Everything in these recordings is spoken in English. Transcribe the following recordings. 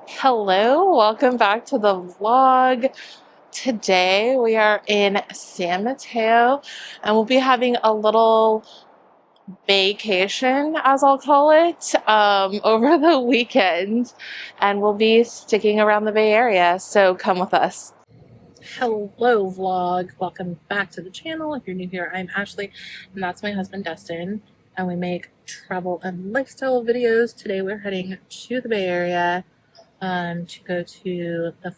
Hello, welcome back to the vlog. Today we are in San Mateo and we'll be having a little vacation, as I'll call it, over the weekend, and we'll be sticking around the Bay Area, so come with us. Hello vlog, welcome back to the channel. If you're new here, I'm Ashley and that's my husband Dustin, and we make travel and lifestyle videos. Today we're heading to the Bay Area to go to the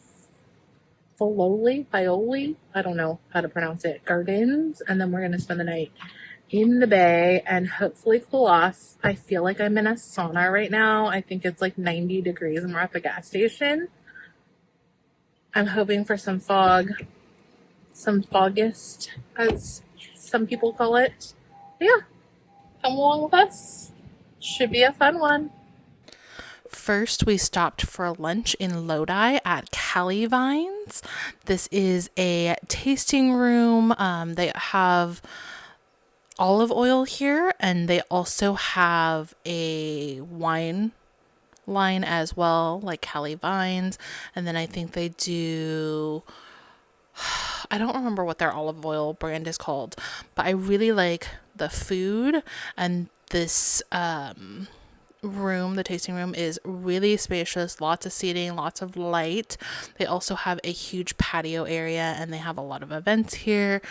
Filoli, I don't know how to pronounce it, Gardens, and then we're going to spend the night in the Bay and hopefully cool off. I feel like I'm in a sauna right now. I think it's like 90 degrees and we're at the gas station. I'm hoping for some fog, some foggist, as some people call it. But yeah, come along with us. Should be a fun one. First, we stopped for lunch in Lodi at Cali Vines. This is a tasting room. They have olive oil here, and they also have a wine line as well, like Cali Vines. And then I think they do, I don't remember what their olive oil brand is called, but I really like the food, and this room, the tasting room, is really spacious, lots of seating, lots of light. They also have a huge patio area and they have a lot of events here.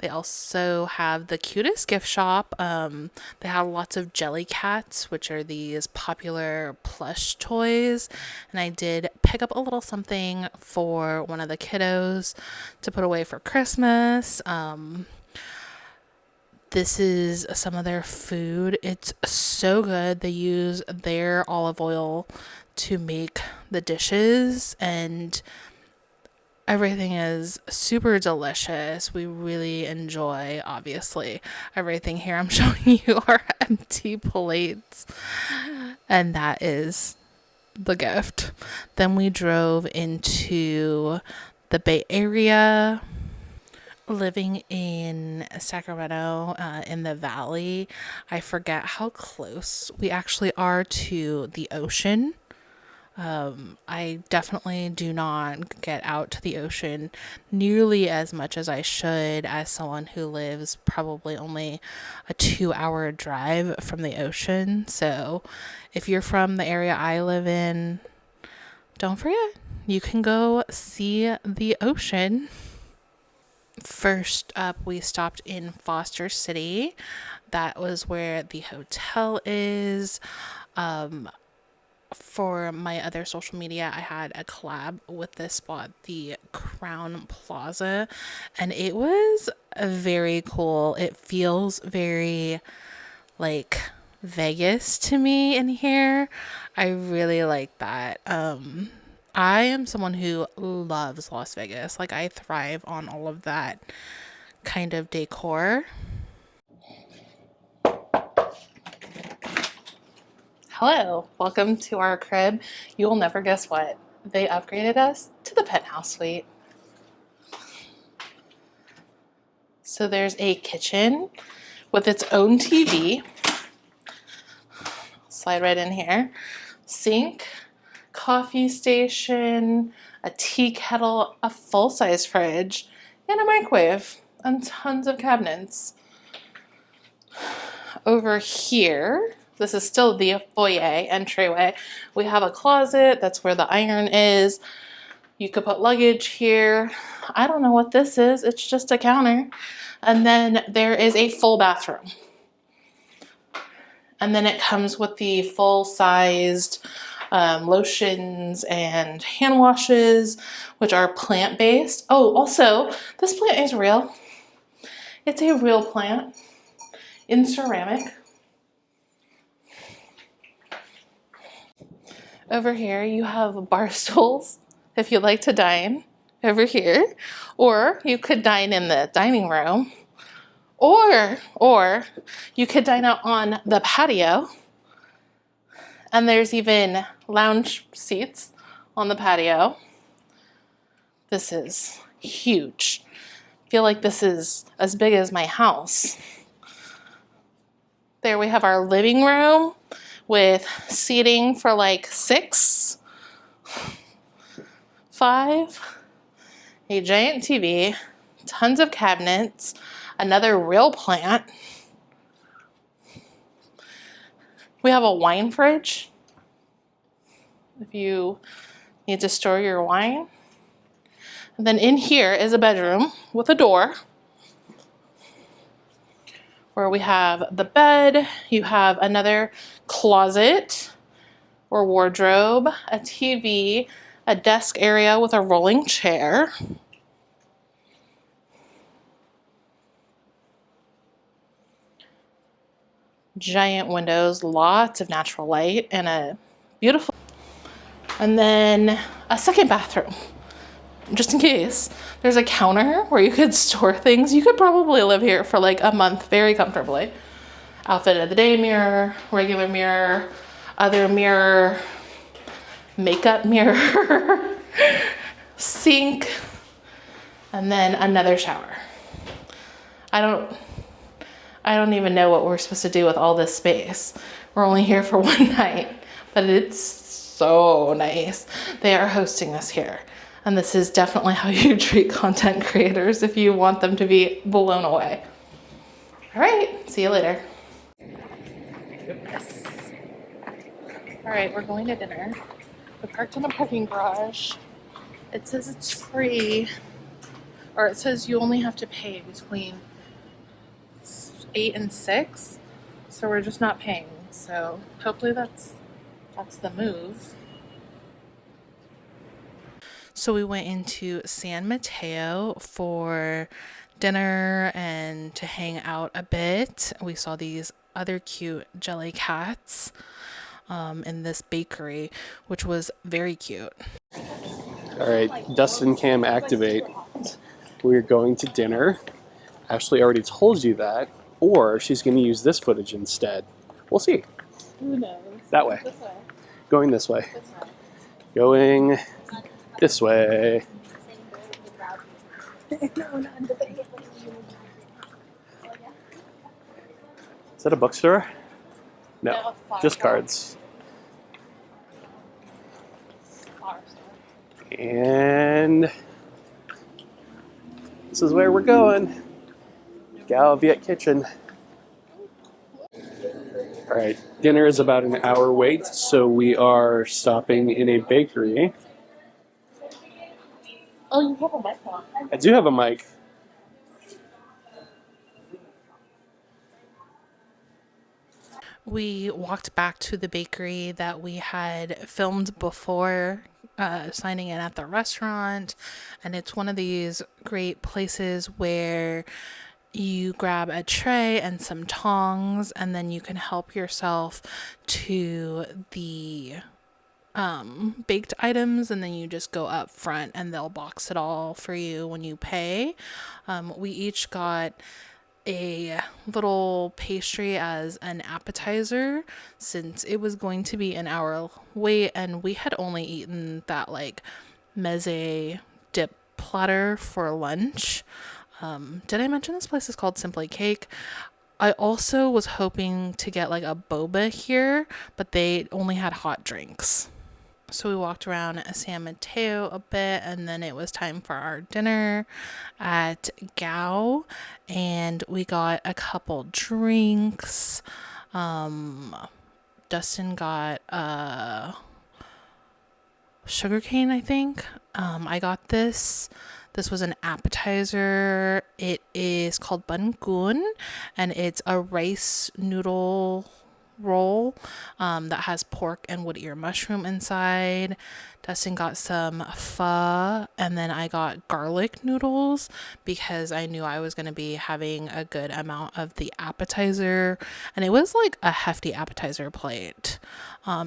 They also have the cutest gift shop. They have lots of jelly cats, which are these popular plush toys, and I did pick up a little something for one of the kiddos to put away for Christmas. This is some of their food. It's so good. They use their olive oil to make the dishes, and everything is super delicious. We really enjoy, obviously, everything here. I'm showing you our empty plates, and that is the gift. Then we drove into the Bay Area. Living in Sacramento, in the valley, I forget how close we actually are to the ocean. I definitely do not get out to the ocean nearly as much as I should, as someone who lives probably only a 2-hour drive from the ocean. So if you're from the area I live in, don't forget, you can go see the ocean. First up, we stopped in Foster City. That was where the hotel is. For my other social media, I had a collab with this spot, the Crown Plaza, and it was very cool. It feels very like Vegas to me in here. I really like that. I am someone who loves Las Vegas. Like, I thrive on all of that kind of decor. Hello, welcome to our crib. You will never guess what. They upgraded us to the penthouse suite. So there's a kitchen with its own TV. Slide right in here. Sink, coffee station, a tea kettle, a full-size fridge, and a microwave, and tons of cabinets. Over here, this is still the foyer entryway. We have a closet. That's where the iron is. You could put luggage here. I don't know what this is. It's just a counter. And then there is a full bathroom. And then it comes with the full-sized lotions and hand washes, which are plant-based. Oh, also, this plant is real. It's a real plant in ceramic. Over here, you have bar stools if you like to dine over here, or you could dine in the dining room, or you could dine out on the patio. And there's even lounge seats on the patio. This is huge. I feel like this is as big as my house. There we have our living room with seating for like 6. 5, a giant TV, tons of cabinets, another real plant. We have a wine fridge if you need to store your wine. And then in here is a bedroom with a door where we have the bed. You have another closet or wardrobe, a TV, a desk area with a rolling chair. Giant windows, lots of natural light, and a beautiful, and then a second bathroom, just in case. There's a counter where you could store things. You could probably live here for like a month very comfortably. Outfit of the day mirror, regular mirror, other mirror, makeup mirror, sink, and then another shower. I don't even know what we're supposed to do with all this space. We're only here for one night, but it's so nice. They are hosting us here. And this is definitely how you treat content creators if you want them to be blown away. All right, see you later. Yes. All right, we're going to dinner. We parked in a parking garage. It says it's free, or it says you only have to pay between 8 and 6, so we're just not paying. So hopefully that's the move. So we went into San Mateo for dinner and to hang out a bit. We saw these other cute jelly cats in this bakery, which was very cute. All right, Dustin Cam activate. We're going to dinner. Ashley already told you that, or she's going to use this footage instead. We'll see. Who knows? That way. This way. Going this way. This way. Going this way. Is that a bookstore? No, just cards. And this is where we're going. Gal Viet Kitchen. All right, dinner is about an hour wait, so we are stopping in a bakery. Oh, you have a mic on. I do have a mic. We walked back to the bakery that we had filmed before signing in at the restaurant, and it's one of these great places where you grab a tray and some tongs, and then you can help yourself to the baked items, and then you just go up front and they'll box it all for you when you pay. We each got a little pastry as an appetizer since it was going to be an hour wait, and we had only eaten that like meze dip platter for lunch. Did I mention this place is called Simply Cake? I also was hoping to get like a boba here, but they only had hot drinks. So we walked around San Mateo a bit, and then it was time for our dinner at Gao, and we got a couple drinks. Dustin got sugarcane, I think. I got this. This was an appetizer. It is called bun gun, and it's a rice noodle roll that has pork and wood ear mushroom inside. Dustin got some pho, and then I got garlic noodles because I knew I was going to be having a good amount of the appetizer, and it was like a hefty appetizer plate.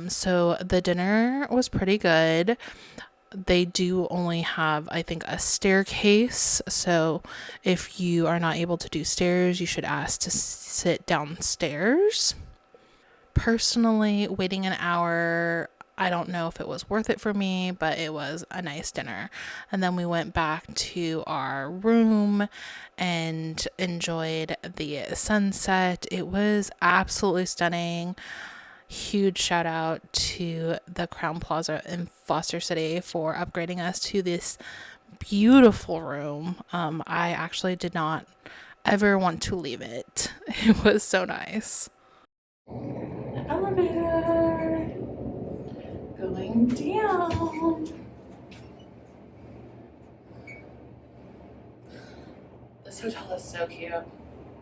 So the dinner was pretty good. They do only have, I think, a staircase, so if you are not able to do stairs, you should ask to sit downstairs. Personally, waiting an hour, I don't know if it was worth it for me, but it was a nice dinner. And then we went back to our room and enjoyed the sunset. It was absolutely stunning. Huge shout out to the Crown Plaza in Foster City for upgrading us to this beautiful room. I actually did not ever want to leave it. It was so nice. Elevator going down. This hotel is so cute.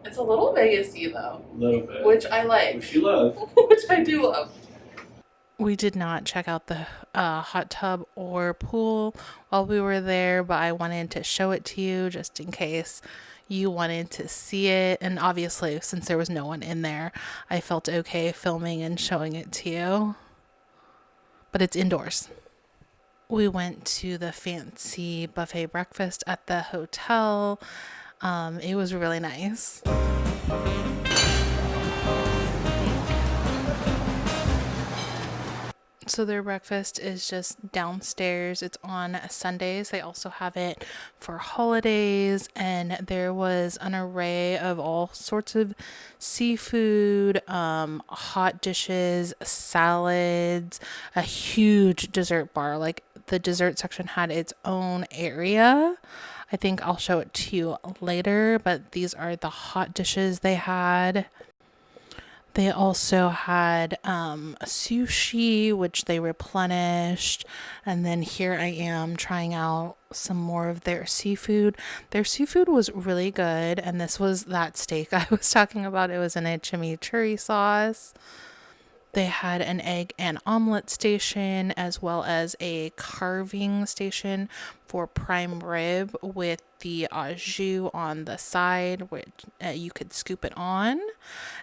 It's a little Vegas-y though. A little bit. Which I like. Which you love. Which I do love. We did not check out the hot tub or pool while we were there, but I wanted to show it to you just in case you wanted to see it. And obviously, since there was no one in there, I felt okay filming and showing it to you. But it's indoors. We went to the fancy buffet breakfast at the hotel. It was really nice. So their breakfast is just downstairs. It's on Sundays. They also have it for holidays, and there was an array of all sorts of seafood, hot dishes, salads, a huge dessert bar. Like the dessert section had its own area. I think I'll show it to you later, but these are the hot dishes they had. They also had sushi, which they replenished. And then here I am trying out some more of their seafood. Their seafood was really good. And this was that steak I was talking about. It was in a chimichurri sauce. They had an egg and omelet station, as well as a carving station for prime rib with the au jus on the side, which you could scoop it on.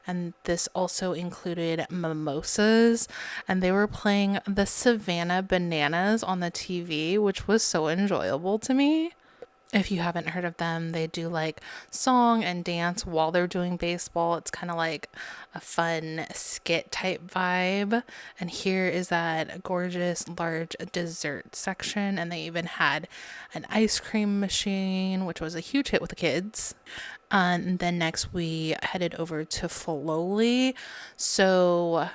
And this also included mimosas, and they were playing the Savannah Bananas on the TV, which was so enjoyable to me. If you haven't heard of them, they do like song and dance while they're doing baseball. It's kind of like a fun skit type vibe. And here is that gorgeous large dessert section. And they even had an ice cream machine, which was a huge hit with the kids. And then next we headed over to Filoli. So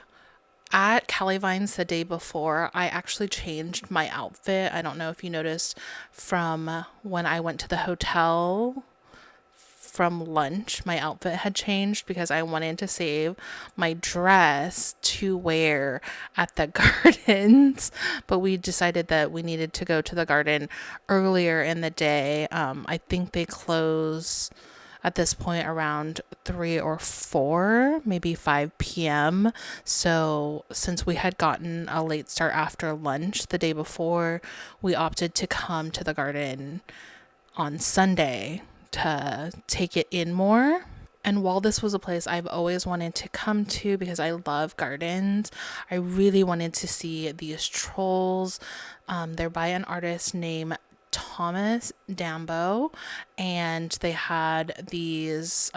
at Cali Vines the day before, I actually changed my outfit. I don't know if you noticed from when I went to the hotel from lunch, my outfit had changed because I wanted to save my dress to wear at the gardens. But we decided that we needed to go to the garden earlier in the day. I think they close at this point around 3 or 4, maybe 5 p.m. So since we had gotten a late start after lunch the day before, we opted to come to the garden on Sunday to take it in more. And while this was a place I've always wanted to come to because I love gardens, I really wanted to see these trolls. They're by an artist named Thomas Dambo, and they had these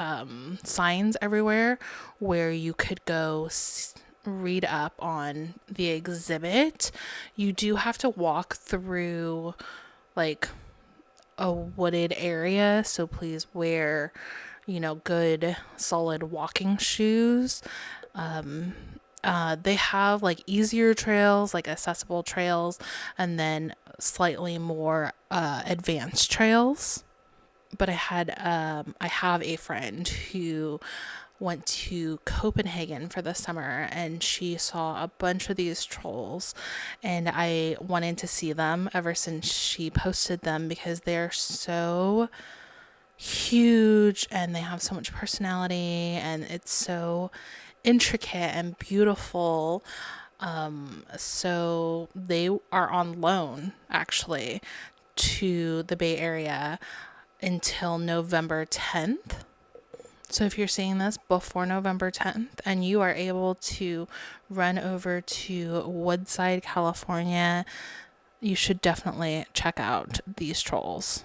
signs everywhere where you could go read up on the exhibit. You do have to walk through like a wooded area, so please wear, good solid walking shoes. They have like easier trails, like accessible trails, and then slightly more advanced trails. But I have a friend who went to Copenhagen for the summer, and she saw a bunch of these trolls, and I wanted to see them ever since she posted them because they're so huge and they have so much personality, and it's so intricate and beautiful. So they are on loan actually to the Bay Area until November 10th. So if you're seeing this before November 10th and you are able to run over to Woodside, California, you should definitely check out these trolls.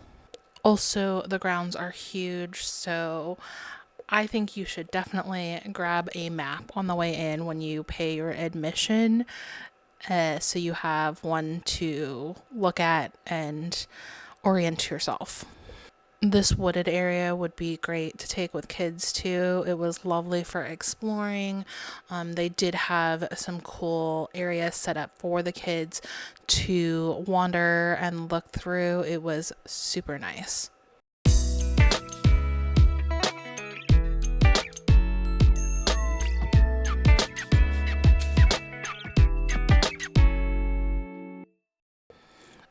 Also, the grounds are huge, so I think you should definitely grab a map on the way in when you pay your admission, so you have one to look at and orient yourself. This wooded area would be great to take with kids too. It was lovely for exploring. They did have some cool areas set up for the kids to wander and look through. It was super nice.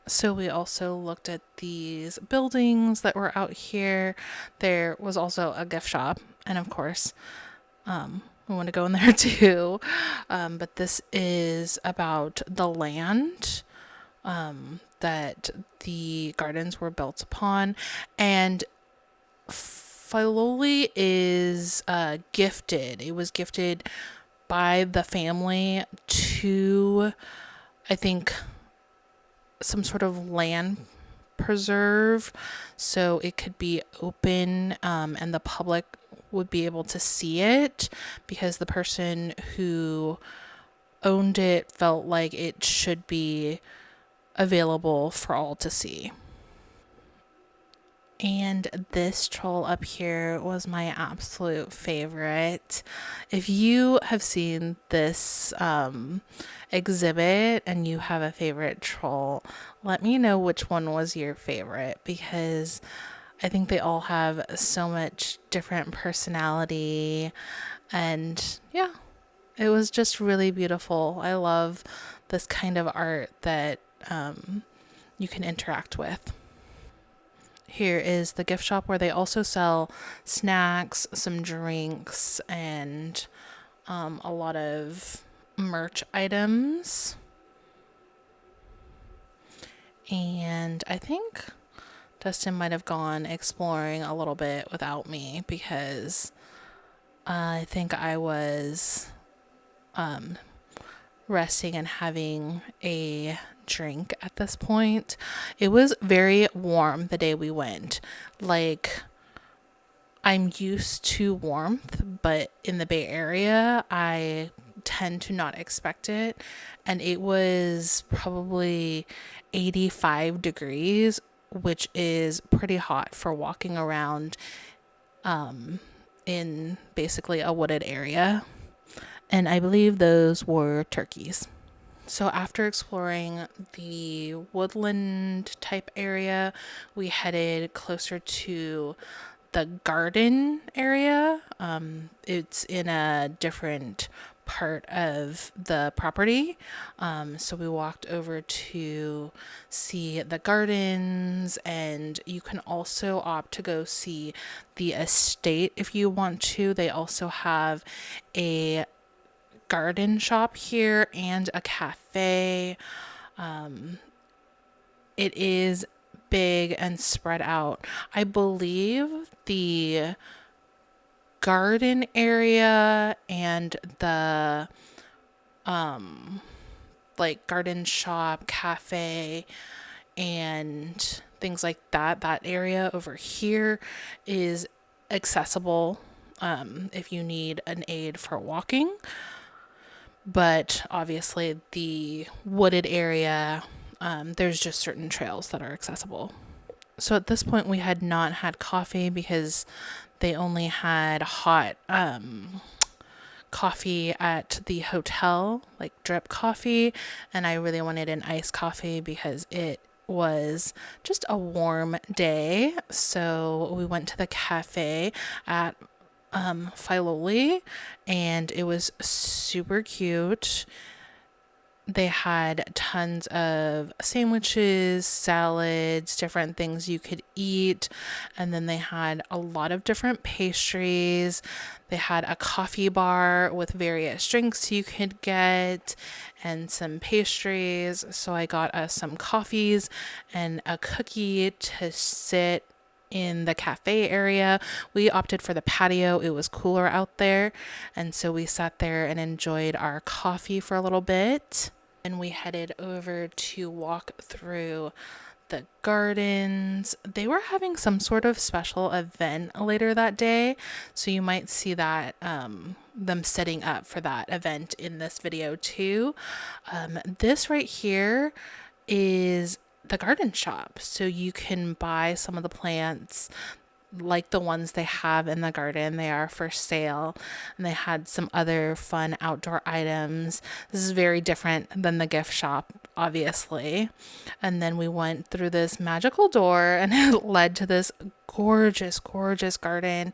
So we also looked at these buildings that were out here. There was also a gift shop, and of course, we want to go in there too. But this is about the land that the gardens were built upon, and Filoli is gifted. It was gifted by the family to, I think, some sort of land preserve, so it could be open and the public would be able to see it, because the person who owned it felt like it should be available for all to see. And this troll up here was my absolute favorite. If you have seen this exhibit and you have a favorite troll, let me know which one was your favorite, because I think they all have so much different personality. And yeah, it was just really beautiful. I love this kind of art that you can interact with. Here is the gift shop where they also sell snacks, some drinks, and a lot of merch items. And I think Dustin might have gone exploring a little bit without me, because I think I was resting and having a drink at this point. It was very warm the day we went. Like, I'm used to warmth, but in the Bay Area, I tend to not expect it. And it was probably 85 degrees, which is pretty hot for walking around in basically a wooded area. And I believe those were turkeys. So after exploring the woodland type area, we headed closer to the garden area. It's in a different part of the property. So we walked over to see the gardens, and you can also opt to go see the estate if you want to. They also have a garden shop here and a cafe. It is big and spread out. I believe the garden area and the like garden shop, cafe, and things like that area over here is accessible if you need an aid for walking. But obviously the wooded area, there's just certain trails that are accessible. So at this point we had not had coffee because they only had hot coffee at the hotel, like drip coffee, and I really wanted an iced coffee because it was just a warm day. So we went to the cafe at Filoli, and it was super cute. They had tons of sandwiches, salads, different things you could eat. And then they had a lot of different pastries. They had a coffee bar with various drinks you could get and some pastries. So I got us some coffees and a cookie to sit in the cafe area. We opted for the patio. It was cooler out there. And so we sat there and enjoyed our coffee for a little bit. And we headed over to walk through the gardens. They were having some sort of special event later that day. So you might see that them setting up for that event in this video too. This right here is the garden shop. So you can buy some of the plants like the ones they have in the garden. They are for sale, and they had some other fun outdoor items. This is very different than the gift shop, obviously. And then we went through this magical door, and it led to this gorgeous, gorgeous garden.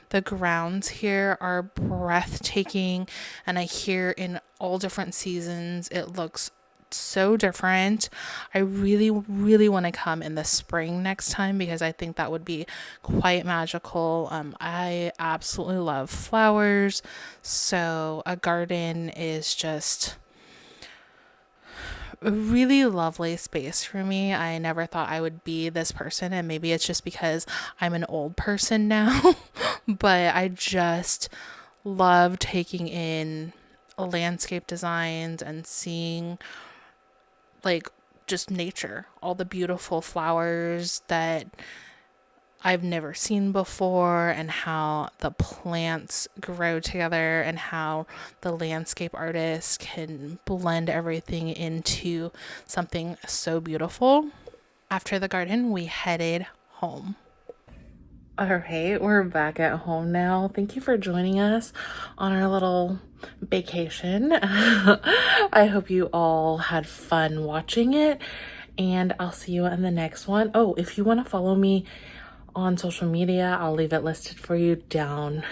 The grounds here are breathtaking, and I hear in all different seasons it looks so different. I really, really want to come in the spring next time because I think that would be quite magical. I absolutely love flowers, so a garden is just a really lovely space for me. I never thought I would be this person, and maybe it's just because I'm an old person now, but I just love taking in landscape designs and seeing like just nature, all the beautiful flowers that I've never seen before, and how the plants grow together, and how the landscape artist can blend everything into something so beautiful. After the garden, we headed home. All right, we're back at home now. Thank you for joining us on our little vacation. I hope you all had fun watching it, and I'll see you in the next one. Oh, if you want to follow me on social media, I'll leave it listed for you down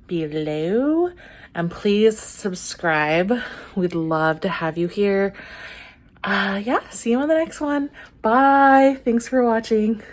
below. And please subscribe. We'd love to have you here. Yeah, see you on the next one. Bye. Thanks for watching.